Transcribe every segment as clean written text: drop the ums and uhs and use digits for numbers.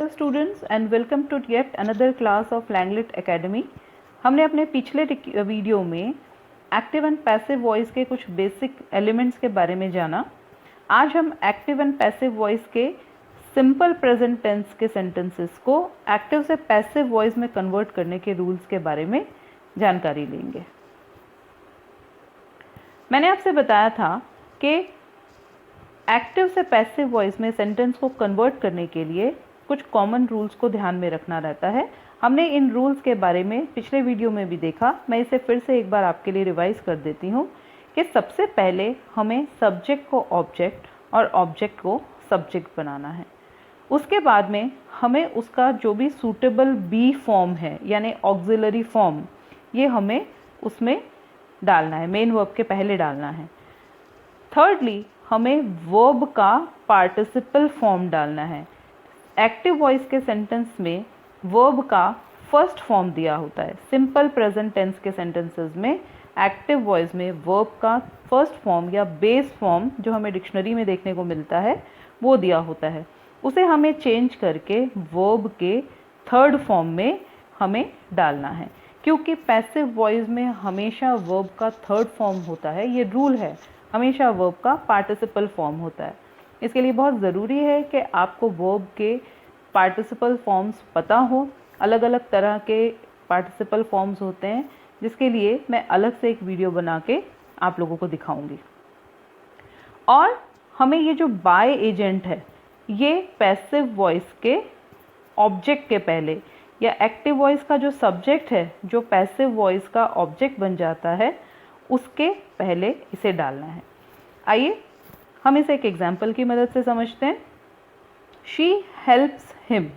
Students and welcome to yet another class of Langlit academy. हमने अपने पिछले video में एक्टिव एंड पैसिव वॉइस के कुछ बेसिक एलिमेंट्स के बारे में जाना। आज हम एक्टिव एंड पैसिव वॉइस के सिंपल प्रेजेंट टेंस के सेंटेंसेस को एक्टिव से पैसिव वॉइस में कन्वर्ट करने के रूल्स के बारे में जानकारी लेंगे। मैंने आपसे बताया था कि एक्टिव से पैसिव वॉइस में सेंटेंस को कन्वर्ट करने के लिए कुछ कॉमन रूल्स को ध्यान में रखना रहता है। हमने इन रूल्स के बारे में पिछले वीडियो में भी देखा। मैं इसे फिर से एक बार आपके लिए रिवाइज कर देती हूँ कि सबसे पहले हमें सब्जेक्ट को ऑब्जेक्ट और ऑब्जेक्ट को सब्जेक्ट बनाना है। उसके बाद में हमें उसका जो भी सूटेबल बी फॉर्म है यानी ऑक्सिलरी फॉर्म, ये हमें उसमें डालना है, मेन वर्ब के पहले डालना है। थर्डली, हमें वर्ब का पार्टिसिपल फॉर्म डालना है। एक्टिव वॉइस के सेंटेंस में वर्ब का फर्स्ट फॉर्म दिया होता है। सिंपल प्रेजेंट टेंस के सेंटेंसेस में एक्टिव वॉइस में वर्ब का फर्स्ट फॉर्म या बेस फॉर्म जो hमें डिक्शनरी में देखने को मिलता है वो दिया होता है। उसे हमें चेंज करके वर्ब के थर्ड फॉर्म में हमें डालना है, क्योंकि पैसिव वॉइस में हमेशा वर्ब का थर्ड फॉर्म होता है। ये रूल है, हमेशा वर्ब का पार्टिसिपल फॉर्म होता है। इसके लिए बहुत ज़रूरी है कि आपको वर्ब के पार्टिसिपल फॉर्म्स पता हो। अलग अलग तरह के पार्टिसिपल फॉर्म्स होते हैं, जिसके लिए मैं अलग से एक वीडियो बना के आप लोगों को दिखाऊंगी। और हमें ये जो बाय एजेंट है, ये पैसिव वॉइस के ऑब्जेक्ट के पहले, या एक्टिव वॉइस का जो सब्जेक्ट है जो पैसिव वॉइस का ऑब्जेक्ट बन जाता है, उसके पहले इसे डालना है। आइए हम इसे एक एग्जाम्पल की मदद से समझते हैं। She helps him.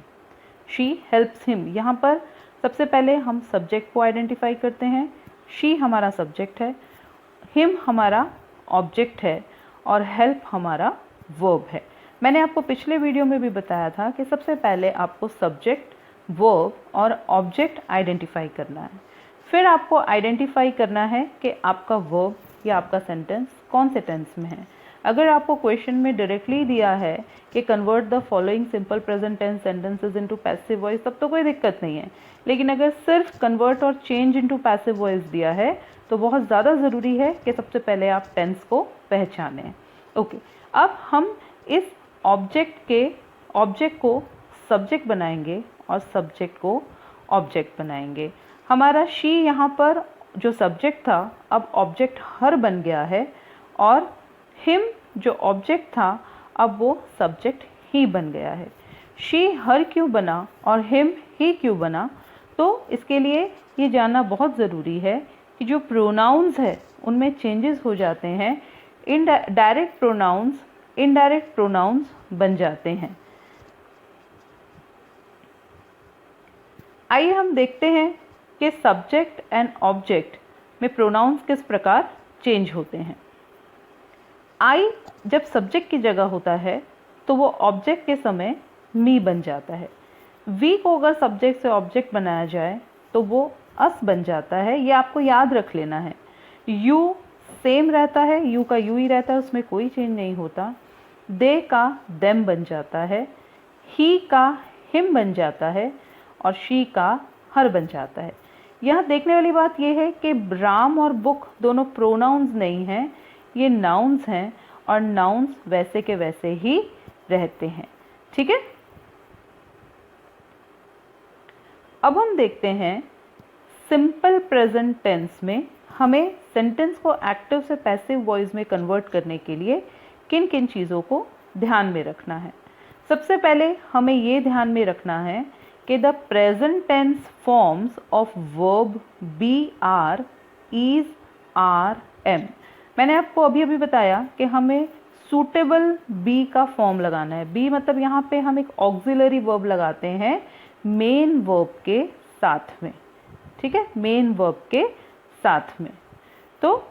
She helps him, यहाँ पर सबसे पहले हम सब्जेक्ट को आइडेंटिफाई करते हैं। शी हमारा सब्जेक्ट है, हिम हमारा ऑब्जेक्ट है और हेल्प हमारा वर्ब है। मैंने आपको पिछले वीडियो में भी बताया था कि सबसे पहले आपको सब्जेक्ट, वर्ब और ऑब्जेक्ट आइडेंटिफाई करना है। फिर आपको आइडेंटिफाई करना है कि आपका वर्ब या आपका सेंटेंस कौन से टेंस में है। अगर आपको क्वेश्चन में डायरेक्टली दिया है कि convert the following simple present tense sentences into passive voice, तब तो कोई दिक्कत नहीं है। लेकिन अगर सिर्फ कन्वर्ट और चेंज इनटू पैसिव वॉइस दिया है तो बहुत ज़्यादा ज़रूरी है कि सबसे पहले आप टेंस को पहचानें। ओके, अब हम इस ऑब्जेक्ट को सब्जेक्ट बनाएंगे और सब्जेक्ट को ऑब्जेक्ट बनाएंगे। हमारा शी यहाँ पर जो सब्जेक्ट था अब ऑब्जेक्ट हर बन गया है, और हिम जो ऑब्जेक्ट था अब वो सब्जेक्ट ही बन गया है। शी हर क्यों बना और हिम ही क्यों बना, तो इसके लिए ये जानना बहुत ज़रूरी है कि जो प्रोनाउंस है उनमें चेंजेस हो जाते हैं। डायरेक्ट प्रोनाउंस इनडायरेक्ट प्रोनाउंस बन जाते हैं। आइए हम देखते हैं कि सब्जेक्ट एंड ऑब्जेक्ट में प्रोनाउंस किस प्रकार चेंज होते हैं। आई जब सब्जेक्ट की जगह होता है तो वो ऑब्जेक्ट के समय मी बन जाता है। वी को अगर सब्जेक्ट से ऑब्जेक्ट बनाया जाए तो वो अस बन जाता है। ये आपको याद रख लेना है। यू सेम रहता है, यू का यू ही रहता है, उसमें कोई चेंज नहीं होता। दे का देम बन जाता है, ही का हिम बन जाता है और शी का हर बन जाता है। यहाँ देखने वाली बात यह है कि राम और बुक दोनों प्रोनाउंस नहीं हैं, ये नाउन्स हैं, और नाउन्स वैसे के वैसे ही रहते हैं। ठीक है, अब हम देखते हैं सिंपल प्रेजेंट टेंस में हमें सेंटेंस को एक्टिव से पैसिव वॉइस में कन्वर्ट करने के लिए किन किन चीज़ों को ध्यान में रखना है। सबसे पहले हमें ये ध्यान में रखना है कि the present tense forms of verb be are, is, are, am. मैंने आपको अभी बताया कि हमें सूटेबल बी का फॉर्म लगाना है। बी मतलब यहाँ पे हम एक ऑक्सिलरी वर्ब लगाते हैं मेन वर्ब के साथ में। ठीक है, मेन वर्ब के साथ में। तो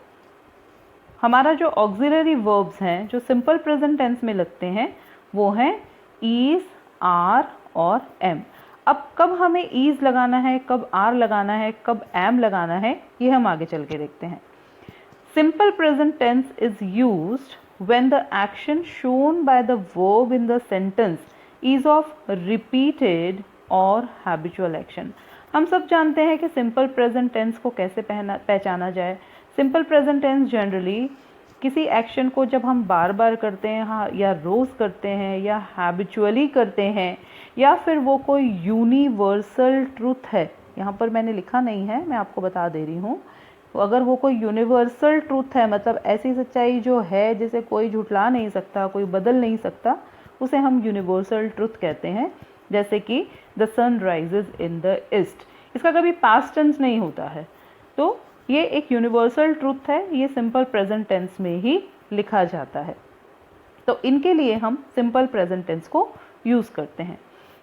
हमारा जो ऑक्सिलरी वर्ब्स हैं जो सिंपल प्रेजेंट टेंस में लगते हैं वो हैं इज, आर और एम। अब कब हमें इज लगाना है, कब आर लगाना है, कब एम लगाना है, ये हम आगे चल के देखते हैं। Simple present tense is used when the action shown by the verb in the sentence is of repeated और हैबिचुअल एक्शन। हम सब जानते हैं कि सिंपल प्रेजेंट टेंस को कैसे पहचाना जाए। सिंपल प्रेजेंट टेंस जनरली किसी एक्शन को जब हम बार बार करते हैं, हाँ, या रोज़ करते हैं या हैबिचुअली करते हैं, या फिर वो कोई यूनिवर्सल ट्रूथ है, यहाँ पर मैंने लिखा नहीं है, मैं आपको बता दे रही हूँ, अगर वो कोई यूनिवर्सल ट्रूथ है, मतलब ऐसी सच्चाई जो है जिसे कोई झुठला नहीं सकता, कोई बदल नहीं सकता, उसे हम यूनिवर्सल ट्रूथ कहते हैं। जैसे कि the sun rises in the east, इसका कभी पास्ट टेंस नहीं होता है, तो ये एक यूनिवर्सल ट्रूथ है, ये सिंपल प्रेजेंट टेंस में ही लिखा जाता है। तो इनके लिए हम सिंपल प्रेजेंट टेंस को यूज़ करते हैं।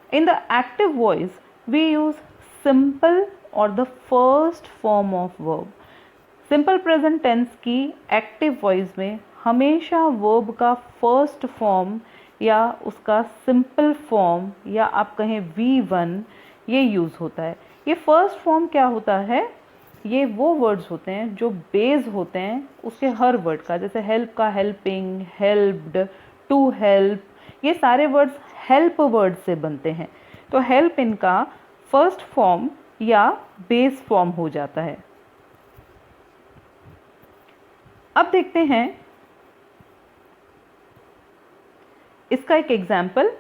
In the active voice we use simple और the first form of verb. Simple present tense की एक्टिव वॉइस में हमेशा वर्ब का फर्स्ट फॉर्म या उसका सिंपल फॉर्म या आप कहें V1 ये यूज़ होता है। ये फर्स्ट फॉर्म क्या होता है, ये वो वर्ड्स होते हैं जो बेस होते हैं उसके हर वर्ड का, जैसे हेल्प का हेल्पिंग, हेल्प्ड, टू हेल्प, ये सारे वर्ड्स हेल्प वर्ड से बनते हैं। तो हेल्प इनका फर्स्ट फॉर्म या बेस फॉर्म हो जाता है। अब देखते हैं इसका एक example.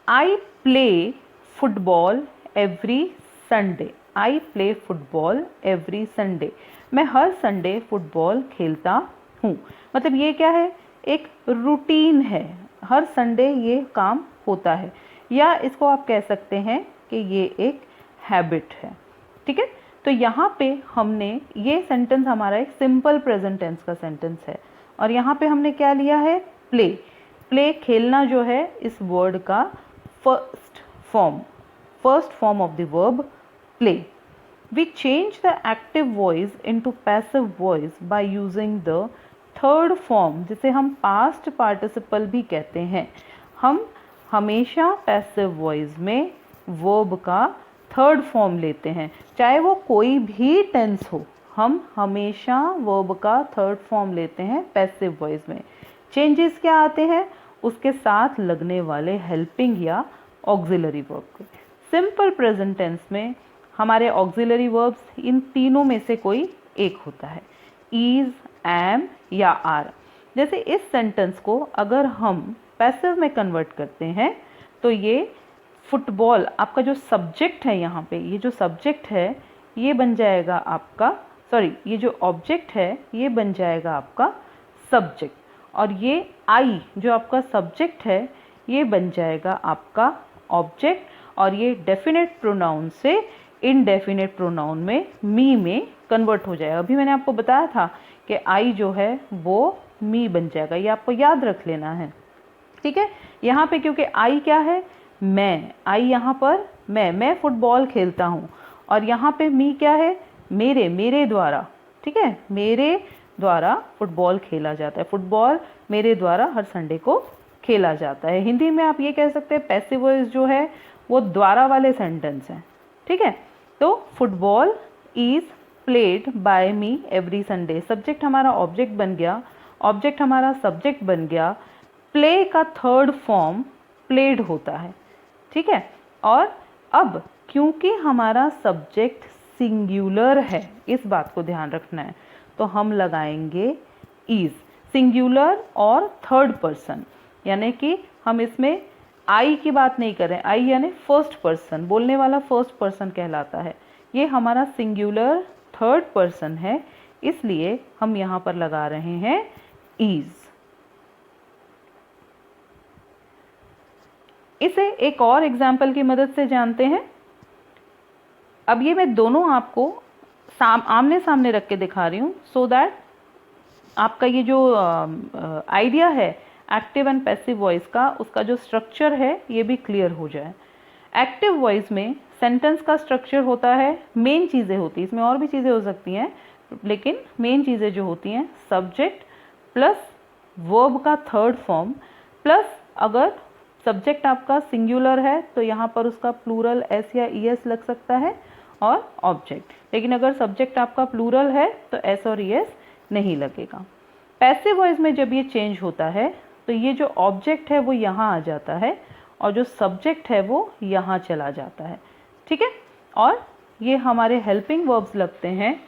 I play football every Sunday. I play football every Sunday, मैं हर संडे फुटबॉल खेलता हूँ। मतलब ये क्या है, एक रूटीन है, हर संडे ये काम होता है, या इसको आप कह सकते हैं कि ये एक हैबिट है। ठीक है, तो यहाँ पे हमने ये सेंटेंस हमारा एक सिंपल प्रेजेंट टेंस का सेंटेंस है, और यहाँ पे हमने क्या लिया है, प्ले। प्ले खेलना जो है इस वर्ड का first form of the verb play. We change the active voice into passive voice by using the third form, जिसे हम past participle भी कहते हैं। हम हमेशा passive voice में verb का थर्ड फॉर्म लेते हैं, चाहे वो कोई भी टेंस हो, हम हमेशा verb का थर्ड फॉर्म लेते हैं पैसिव वॉइस में। चेंजेस क्या आते हैं, उसके साथ लगने वाले हेल्पिंग या ऑक्सिलरी वर्ब के। सिंपल प्रेजेंट टेंस में हमारे ऑक्सिलरी वर्ब्स इन तीनों में से कोई एक होता है, इज, एम या आर। जैसे इस सेंटेंस को अगर हम पैसिव में कन्वर्ट करते हैं तो ये फुटबॉल आपका जो सब्जेक्ट है, यहाँ पे ये जो सब्जेक्ट है ये बन जाएगा आपका, ये जो ऑब्जेक्ट है ये बन जाएगा आपका सब्जेक्ट, और ये आई जो आपका सब्जेक्ट है ये बन जाएगा आपका ऑब्जेक्ट, और ये डेफिनेट प्रोनाउन से इनडेफिनेट प्रोनाउन में मी में कन्वर्ट हो जाएगा। अभी मैंने आपको बताया था कि आई जो है वो मी बन जाएगा, ये आपको याद रख लेना है। ठीक है, यहाँ पे क्योंकि आई क्या है, मैं, आई यहाँ पर मैं फुटबॉल खेलता हूँ, और यहाँ पे मी क्या है, मेरे द्वारा। ठीक है, मेरे द्वारा फुटबॉल खेला जाता है, फुटबॉल मेरे द्वारा हर संडे को खेला जाता है। हिंदी में आप ये कह सकते हैं पैसिव वॉइस जो है वो द्वारा वाले सेंटेंस हैं। ठीक है, तो football is played by me every Sunday, subject हमारा ऑब्जेक्ट बन गया, ऑब्जेक्ट हमारा सब्जेक्ट बन गया, प्ले का थर्ड फॉर्म प्लेड होता है। ठीक है, और अब क्योंकि हमारा सब्जेक्ट सिंगुलर है, इस बात को ध्यान रखना है, तो हम लगाएंगे इज, सिंगुलर और थर्ड पर्सन, यानी कि हम इसमें आई की बात नहीं कर रहे हैं, आई यानी फर्स्ट पर्सन, बोलने वाला फर्स्ट पर्सन कहलाता है, ये हमारा सिंगुलर थर्ड पर्सन है, इसलिए हम यहाँ पर लगा रहे हैं इज। इसे एक और एग्जाम्पल की मदद से जानते हैं। अब ये मैं दोनों आपको आमने सामने रख के दिखा रही हूँ, सो दैट आपका ये जो आइडिया है एक्टिव एंड पैसिव वॉइस का, उसका जो स्ट्रक्चर है ये भी क्लियर हो जाए। एक्टिव वॉइस में सेंटेंस का स्ट्रक्चर होता है, मेन चीज़ें होती हैं, इसमें और भी चीज़ें हो सकती हैं, लेकिन मेन चीज़ें जो होती हैं सब्जेक्ट प्लस वर्ब का थर्ड फॉर्म, प्लस अगर सब्जेक्ट आपका सिंगुलर है तो यहाँ पर उसका प्लूरल एस या ई एस लग सकता है, और ऑब्जेक्ट, लेकिन अगर सब्जेक्ट आपका प्लूरल है तो एस और ई एस नहीं लगेगा। पैसिव वॉइस में जब ये चेंज होता है तो ये जो ऑब्जेक्ट है वो यहाँ आ जाता है और जो सब्जेक्ट है वो यहाँ चला जाता है, ठीक है। और ये हमारे हेल्पिंग वर्ब्स लगते हैं,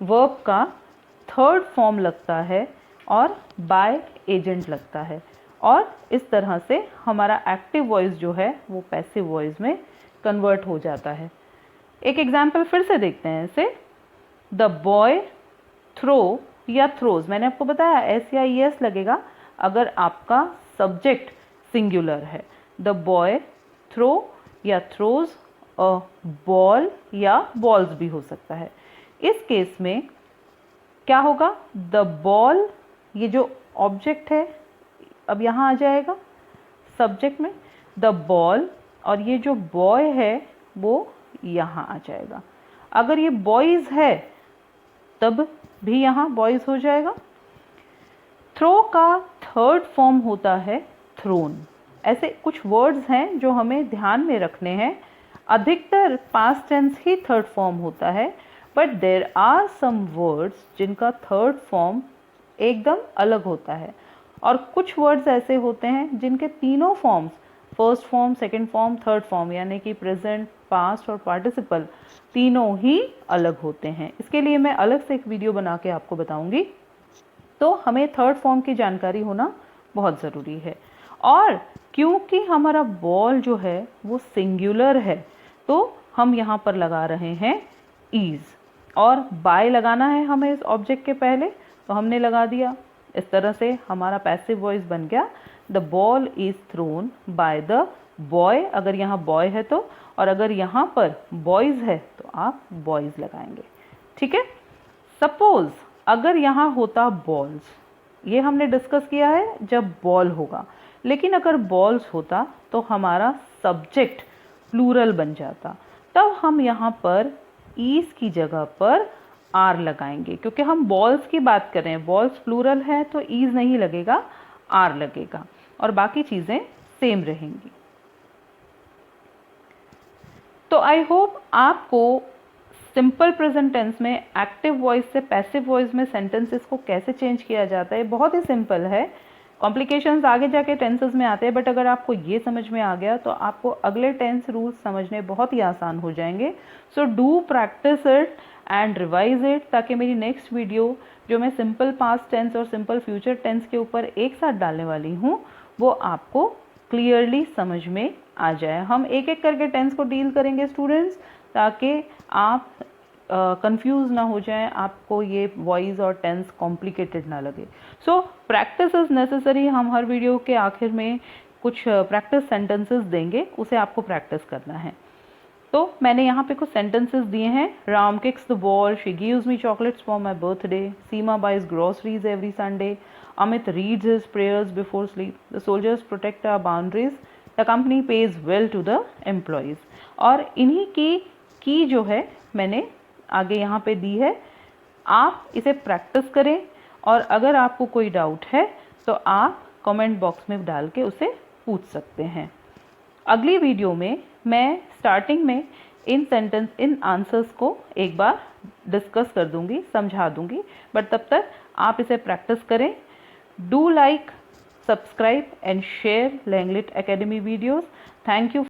वर्ब का थर्ड फॉर्म लगता है और बाय एजेंट लगता है, और इस तरह से हमारा एक्टिव वॉइस जो है वो पैसिव वॉइस में कन्वर्ट हो जाता है। एक एग्जाम्पल फिर से देखते हैं इसे। द बॉय थ्रो या थ्रोज, मैंने आपको बताया एस या ई एस लगेगा अगर आपका सब्जेक्ट सिंगुलर है। द बॉय थ्रो या थ्रोज अ बॉल या बॉल्स भी हो सकता है। इस केस में क्या होगा, द बॉल, ये जो ऑब्जेक्ट है अब यहाँ आ जाएगा सब्जेक्ट में, द बॉल, और ये जो बॉय है वो यहाँ आ जाएगा। अगर ये बॉयज़ है तब भी यहाँ बॉयज़ हो जाएगा। थ्रो का थर्ड फॉर्म होता है थ्रोन। ऐसे कुछ वर्ड्स हैं जो हमें ध्यान में रखने हैं। अधिकतर पास्ट टेंस ही थर्ड फॉर्म होता है, but there are some words जिनका थर्ड फॉर्म एकदम अलग होता है, और कुछ वर्ड्स ऐसे होते हैं जिनके तीनों forms, first form, second form, third form, यानी कि प्रेजेंट, पास्ट और पार्टिसिपल, तीनों ही अलग होते हैं। इसके लिए मैं अलग से एक वीडियो बना के आपको बताऊंगी। तो हमें थर्ड फॉर्म की जानकारी होना बहुत ज़रूरी है। और क्योंकि हमारा बॉल जो है वो सिंगुलर है तो हम यहाँ पर लगा रहे हैं इज, और बाय लगाना है हमें इस ऑब्जेक्ट के पहले, तो हमने लगा दिया। इस तरह से हमारा पैसिव वॉइस बन गया, the ball is throne by the boy, अगर यहाँ बॉय है तो, और अगर यहाँ पर बॉयज़ है तो आप बॉयज़ लगाएंगे, ठीक है। सपोज अगर यहाँ होता बॉल्स, ये हमने डिस्कस किया है जब बॉल होगा, लेकिन अगर बॉल्स होता तो हमारा सब्जेक्ट प्लूरल बन जाता, तब हम यहाँ पर ईज की जगह पर आर लगाएंगे, क्योंकि हम बॉल्स की बात कर रहे हैं, बॉल्स प्लूरल है तो ईज नहीं लगेगा, आर लगेगा, और बाकी चीज़ें सेम रहेंगी। तो आई होप आपको सिंपल प्रेजेंट टेंस में एक्टिव वॉइस से पैसिव वॉइस में सेंटेंसेस को कैसे चेंज किया जाता है, बहुत ही सिंपल है। कॉम्प्लिकेशंस आगे जाके टेंसेस में आते हैं, बट अगर आपको ये समझ में आ गया तो आपको अगले टेंस रूल्स समझने बहुत ही आसान हो जाएंगे। So do practice it and revise it, ताकि मेरी नेक्स्ट वीडियो जो मैं सिंपल पास्ट टेंस और सिंपल फ्यूचर टेंस के ऊपर एक साथ डालने वाली हूँ वो आपको क्लियरली समझ में आ जाए। हम एक एक करके टेंस को डील करेंगे स्टूडेंट्स, ताकि आप कंफ्यूज ना हो जाएं, आपको ये वॉइस और टेंस कॉम्प्लिकेटेड ना लगे। So practice is necessary. हम हर वीडियो के आखिर में कुछ प्रैक्टिस सेंटेंसेस देंगे, उसे आपको प्रैक्टिस करना है। तो मैंने यहाँ पे कुछ सेंटेंसेस दिए हैं। Ram kicks the ball, she gives me chocolates for my birthday, Seema buys groceries every Sunday, Amit reads his prayers before sleep, the soldiers protect our boundaries, the company pays well to the employees. और इन्हीं की जो है मैंने आगे यहाँ पे दी है, आप इसे प्रैक्टिस करें, और अगर आपको कोई डाउट है तो आप कमेंट बॉक्स में डाल के उसे पूछ सकते हैं। अगली वीडियो में मैं स्टार्टिंग में इन आंसर्स को एक बार डिस्कस कर दूंगी, समझा दूंगी, बट तब तक आप इसे प्रैक्टिस करें। Do like, subscribe and share Langlit academy videos. Thank you.